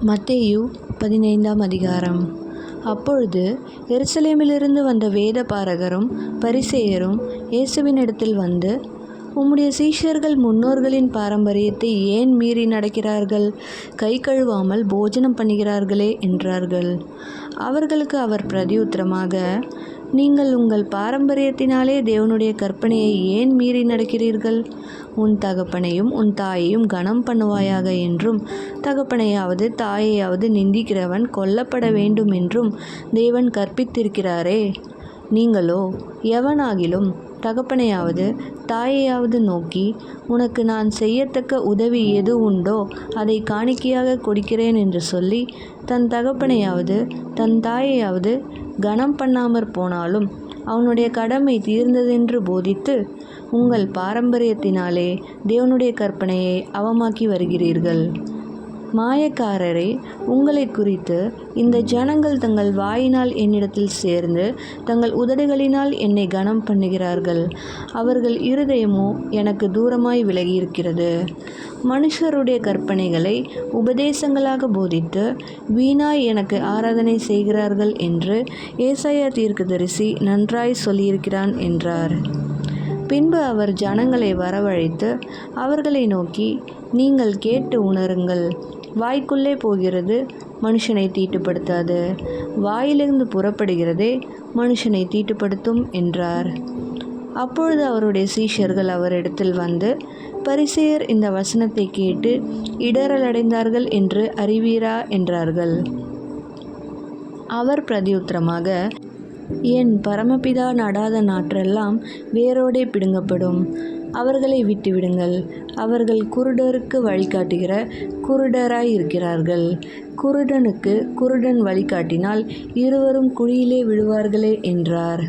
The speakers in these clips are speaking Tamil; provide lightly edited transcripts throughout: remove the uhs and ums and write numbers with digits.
மத்தேயு 15ஆம் அதிகாரம். அப்பொழுது எருசலேமிலிருந்து வந்த வேத பாரகரும் பரிசேயரும் இயேசுவினிடத்தில் வந்து, உம்முடைய சீஷர்கள் முன்னோர்களின் பாரம்பரியத்தை ஏன் மீறி நடக்கிறார்கள்? கை கழுவாமல் போஜனம் பண்ணுகிறார்களே என்றார்கள். அவர்களுக்கு அவர் பிரதியுத்தரமாக, நீங்கள் உங்கள் பாரம்பரியத்தினாலே தேவனுடைய கற்பனையை ஏன் மீறி நடக்கிறீர்கள்? உன் தகப்பனையும் உன் தாயையும் கனம் பண்ணுவாயாக என்றும், தகப்பனையாவது தாயையாவது நிந்திக்கிறவன் கொல்லப்பட வேண்டும் என்றும் தேவன் கற்பித்திருக்கிறாரே. நீங்களோ எவனாகிலும் தகப்பனையாவது தாயையாவது நோக்கி, உனக்கு நான் செய்யத்தக்க உதவி எது உண்டோ அதை காணிக்கையாக கொடுக்கிறேன் என்று சொல்லி, தன் தகப்பனையாவது தன் தாயையாவது கனம் பண்ணாமற் போனாலும் அவனுடைய கடமை தீர்ந்ததென்று போதித்து, உங்கள் பாரம்பரியத்தினாலே தேவனுடைய கற்பனையை அவமாக்கி வருகிறீர்கள். மாயக்காரரே, உங்களை குறித்து இந்த ஜனங்கள் தங்கள் வாயினால் என்னிடத்தில் சேர்ந்து தங்கள் உதடுகளினால் என்னை கனம் பண்ணுகிறார்கள். அவர்கள் இருதயமோ எனக்கு தூரமாய் விலகியிருக்கிறது. மனுஷருடைய கற்பனைகளை உபதேசங்களாக போதித்து வீணாய் எனக்கு ஆராதனை செய்கிறார்கள் என்று ஏசாயா தீர்க்கதரிசி நன்றாய் சொல்லியிருக்கிறான் என்றார். பின்பு அவர் ஜனங்களை வரவழைத்து அவர்களை நோக்கி, நீங்கள் கேட்டு உணருங்கள். வாய்க்குள்ளே போகிறது மனுஷனை தீட்டுப்படுத்தாது, வாயிலிருந்து புறப்படுகிறதே மனுஷனை தீட்டுப்படுத்தும் என்றார். அப்பொழுது அவருடைய சீஷர்கள் அவரிடத்தில் வந்து, பரிசேயர் இந்த வசனத்தை கேட்டு இடறலடைந்தார்கள் என்று அறிவீரா என்றார்கள். அவர் பிரதியுத்தரமாக, என் பரமபிதா நடாத நாற்றெல்லாம் வேரோடே பிடுங்கப்படும். அவர்களை விட்டுவிடுங்கள். அவர்கள் குருடருக்கு வழிகாட்டுகிற குருடராய் இருக்கிறார்கள். குருடனுக்கு குருடன் வழிகாட்டினால் இருவரும் குழியிலே விழுவார்களே என்றார்.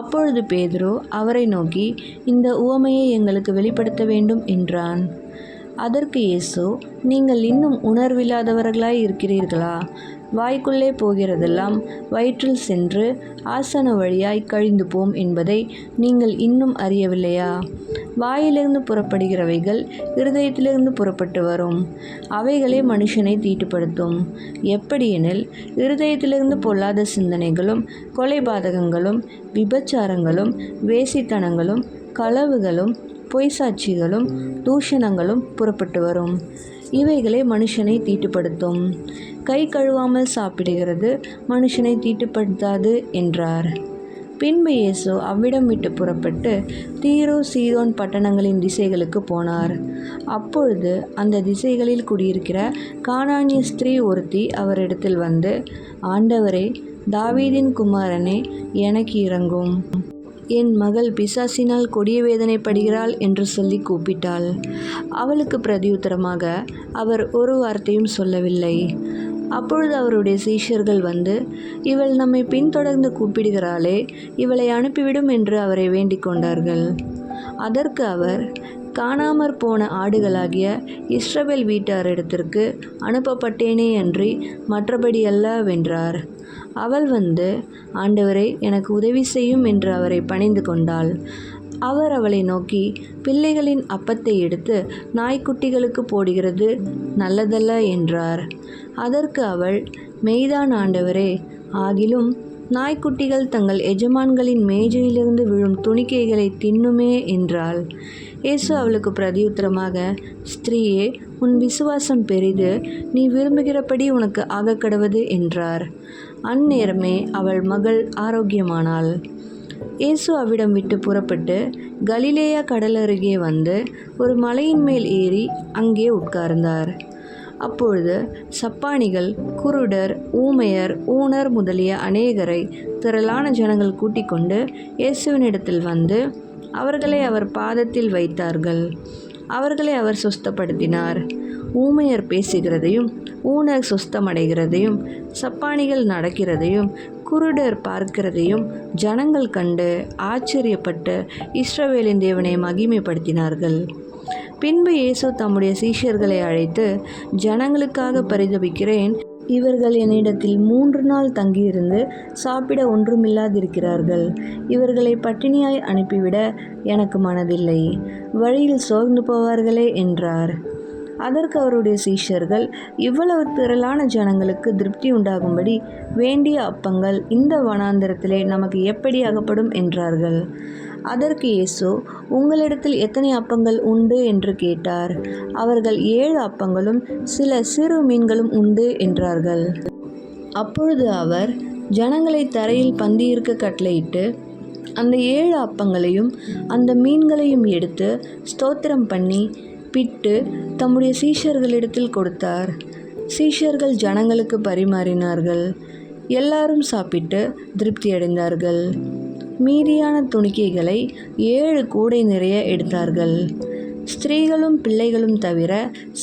அப்பொழுது பேதுரு அவரை நோக்கி, இந்த உவமையை எங்களுக்கு வெளிப்படுத்த வேண்டும் என்றான். அதற்கு இயேசு, நீங்கள் இன்னும் உணர்வில்லாதவர்களாய் இருக்கிறீர்களா? வாய்க்குள்ளே போகிறதெல்லாம் வயிற்றில் சென்று ஆசன வழியாய் கழிந்து போம் என்பதை நீங்கள் இன்னும் அறியவில்லையா? வாயிலிருந்து புறப்படுகிறவைகள் இருதயத்திலிருந்து புறப்பட்டு வரும். அவைகளே மனுஷனை தீட்டுப்படுத்தும். எப்படியெனில், இருதயத்திலிருந்து பொல்லாத சிந்தனைகளும் கொலைபாதகங்களும் விபச்சாரங்களும் வேசித்தனங்களும் களவுகளும் பொய்சாட்சிகளும் தூஷணங்களும் புறப்பட்டு வரும். இவைகளே மனுஷனை தீட்டுப்படுத்தும். கை கழுவாமல் சாப்பிடுகிறது மனுஷனை தீட்டுப்படுத்தாது என்றார். பின்பு இயேசு அவ்விடம் விட்டு புறப்பட்டு தீரு சீதோன் பட்டணங்களின் திசைகளுக்கு போனார். அப்பொழுது அந்த திசைகளில் குடியிருக்கிற கானானிய ஸ்திரீ ஒருத்தி அவரிடத்தில் வந்து, ஆண்டவரே, தாவீதின் குமாரனே, எனக்கு இரங்கும். என் மகள் பிசாசினால் கொடிய வேதனைப்படுகிறாள் என்று சொல்லி கூப்பிட்டாள். அவளுக்கு பிரதியுத்தரமாக அவர் ஒரு வார்த்தையும் சொல்லவில்லை. அப்பொழுது அவருடைய சீஷர்கள் வந்து, இவள் நம்மை பின்தொடர்ந்து கூப்பிடுகிறாளே, இவளை அனுப்பிவிடும் என்று அவரை வேண்டிக் கொண்டார்கள். அதற்கு அவர், காணாமற் போன ஆடுகளாகிய இஸ்ரவேல் வீட்டாரிடத்திற்கு அனுப்பப்பட்டேனே அன்றி மற்றபடி அல்லவென்றார். அவள் வந்து, ஆண்டவரே, எனக்கு உதவி செய்யும் என்று அவரை பணிந்து கொண்டாள். அவர் அவளை நோக்கி, பிள்ளைகளின் அப்பத்தை எடுத்து நாய்க்குட்டிகளுக்கு போடுகிறது நல்லதல்ல என்றார். அதற்கு அவள், மெய்தான் ஆண்டவரே, ஆகிலும் நாய்க்குட்டிகள் தங்கள் எஜமான்களின் மேஜையிலிருந்து விழும் துணிக்கைகளை தின்னுமே என்றாள். இயேசு அவளுக்கு பிரதியுத்தரமாக, ஸ்திரீயே, உன் விசுவாசம் பெரிது, நீ விரும்புகிறபடி உனக்கு ஆகக்கடவது என்றார். அந்நேரமே அவள் மகள் ஆரோக்கியமானாள். இயேசு அவ்விடம் விட்டு புறப்பட்டு கலிலேயா கடல் அருகே வந்து ஒரு மலையின் மேல் ஏறி அங்கே உட்கார்ந்தார். அப்பொழுது சப்பாணிகள், குருடர், ஊமையர், ஊனர் முதலிய அநேகரை திரளான ஜனங்கள் கூட்டிக் கொண்டு இயேசுவினிடத்தில் வந்து அவர்களை அவர் பாதத்தில் வைத்தார்கள். அவர்களை அவர் சுஸ்தப்படுத்தினார். ஊமையர் பேசுகிறதையும் ஊனர் சுஸ்தமடைகிறதையும் சப்பாணிகள் நடக்கிறதையும் குருடர் பார்க்கிறதையும் ஜனங்கள் கண்டு ஆச்சரியப்பட்டு இஸ்ரவேலின் தேவனை மகிமைப்படுத்தினார்கள். பின்பு இயேசு தம்முடைய சீஷர்களை அழைத்து, ஜனங்களுக்காக பரிதபிக்கிறேன். இவர்கள் என்னிடத்தில் 3 நாள் தங்கியிருந்து சாப்பிட ஒன்றுமில்லாதிருக்கிறார்கள். இவர்களை பட்டினியாய் அனுப்பிவிட எனக்கு மனதில்லை. வழியில் சோர்ந்து போவார்களே என்றார். அதற்கு அவருடைய சீஷர்கள், இவ்வளவு திரளான ஜனங்களுக்கு திருப்தி உண்டாகும்படி வேண்டிய அப்பங்கள் இந்த வனாந்தரத்திலே நமக்கு எப்படி அகப்படும் என்றார்கள். அதற்கு இயேசு, உங்களிடத்தில் எத்தனை அப்பங்கள் உண்டு என்று கேட்டார். அவர்கள் 7 அப்பங்களும் சில சிறு மீன்களும் உண்டு என்றார்கள். அப்பொழுது அவர் ஜனங்களை தரையில் பந்தியிருக்க கட்டளையிட்டு அந்த 7 அப்பங்களையும் அந்த மீன்களையும் எடுத்து ஸ்தோத்திரம் பண்ணி பிட்டு தம்முடைய சீஷர்களிடத்தில் கொடுத்தார். சீஷர்கள் ஜனங்களுக்கு பரிமாறினார்கள். எல்லாரும் சாப்பிட்டு திருப்தியடைந்தார்கள். மீதியான துணிக்கைகளை 7 கூடை நிறைய எடுத்தார்கள். ஸ்திரீகளும் பிள்ளைகளும் தவிர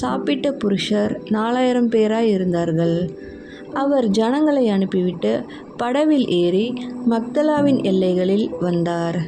சாப்பிட்ட புருஷர் 4000 பேராய் இருந்தார்கள். அவர் ஜனங்களை அனுப்பிவிட்டு படவில் ஏறி மக்தலாவின் எல்லைகளில் வந்தார்.